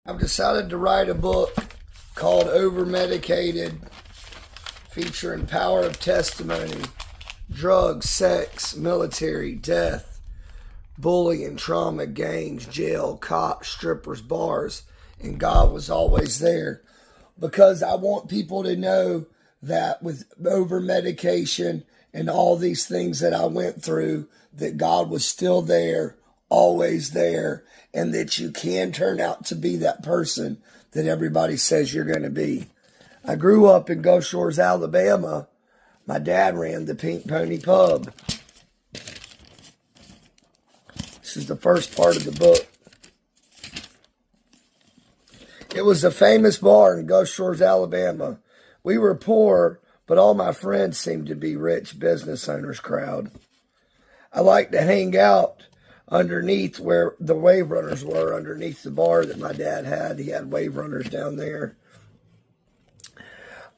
I've decided to write a book called Over Medicated, featuring power of testimony, drugs, sex, military, death, bullying, trauma, gangs, jail, cops, strippers, bars, and God was always there. Because I want people to know that with over medication and all these things that I went through, that God was still there, always there, and that you can turn out to be that person that everybody says you're going to be. I grew up in Gulf Shores, Alabama. My dad ran the Pink Pony Pub. This is the first part of the book. It was a famous bar in Gulf Shores, Alabama. We were poor, but all my friends seemed to be rich business owners crowd. I liked to hang out underneath where the wave runners were, underneath the bar that my dad had. He had wave runners down there.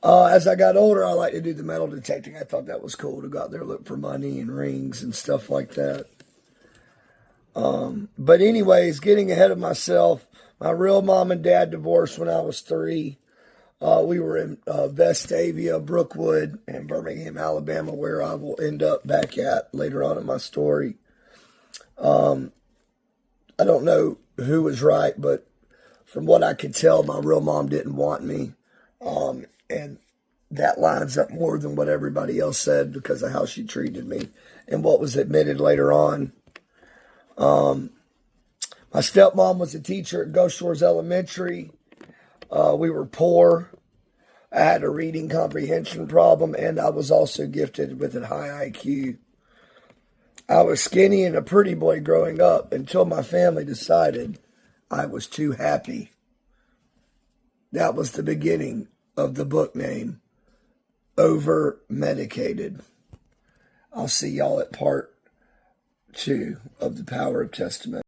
As I got older, I liked to do the metal detecting. I thought that was cool to go out there and look for money and rings and stuff like that. But anyways, getting ahead of myself, my real mom and dad divorced when I was 3. We were in Vestavia, Brookwood, and Birmingham, Alabama, where I will end up back at later on in my story. I don't know who was right, but from what I could tell, my real mom didn't want me. And that lines up more than what everybody else said because of how she treated me and what was admitted later on. My stepmom was a teacher at Gulf Shores Elementary. We were poor. I had a reading comprehension problem, and I was also gifted with a high IQ. I was skinny and a pretty boy growing up until my family decided I was too happy. That was the beginning of the book name, Over Medicated. I'll see y'all at part 2 of The Power of Testimony.